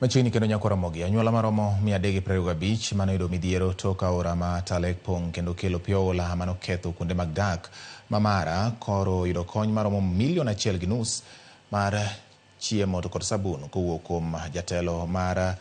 Machiegni kendo nyako Ramogi, anyuola maromo 325 manoyudo midhiero tok aora ma Talek pong' kendo kelo pioula manoketho kuonde mag dak ma Mara koro yudo kony maromo $1.5 million mar chiemo to kod sabun kowuok kuom jatelo mar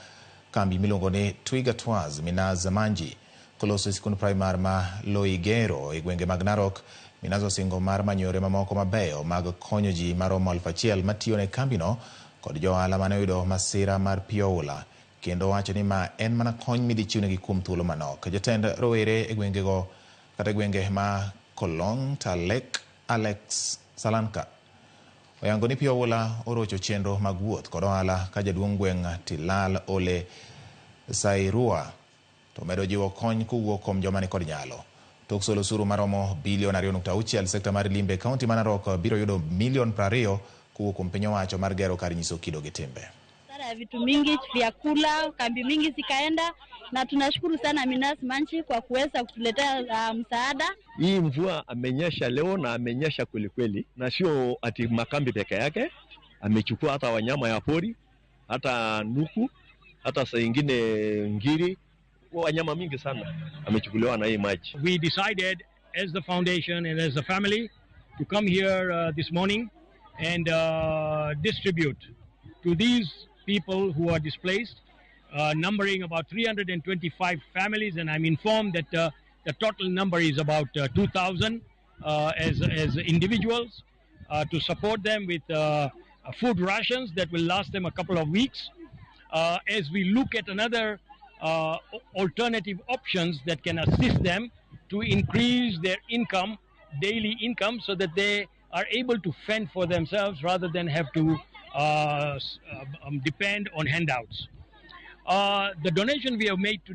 kambi miluongo ni Twiga Tours Minaz Manji koloso sikund primar ma Loigero e gwenge mag Narok. Minaz osingo mar manyo yore mamoko mabeyo mag konyo ji maromo 1,000 matiyo ne kambino kod johala mane oyudo masira mar pioula kendo wacho ni ma en mana kony midhichiwnegi kuom thuolo manok. Jatend rowere e gwengego kata gwenge ma Kolong Talek Alex Salanka oyango ni pioula orocho chenro mag wuoth kod ohala ka jaduong' gweng' Tilal Ole Sairua to medo jiwo kony kowuok kuom joma ni kod nyalo. Tok solo suru maromo $2.6 sekta mar Limbe kaunti ma Narok biro yudo $20 million kowuok kuom piny owacho mar gero kar nyiso kido gi timbe. Vitu mingi, vyakula, kambi mingi zikaenda, na tunashukuru sana Minaz Manji kwa kuweza kutuletea msaada. Hii mvua amenyesha leo na amenyesha kweli kweli, na sio ati makambi peke yake, amechukua hata wanyama ya pori, hata nuku, hata saa ingine ngiri, wanyama mingi sana amechukuliwa na hii maji. We decided as the foundation and as a family to come here this morning and distribute to these people who are displaced, numbering about 325 families, and I'm informed that the total number is about 2,000 as individuals, to support them with food rations that will last them a couple of weeks, as we look at another alternative options that can assist them to increase their income, daily income, so that they are able to fend for themselves rather than have to depend on handouts. The donation we have made today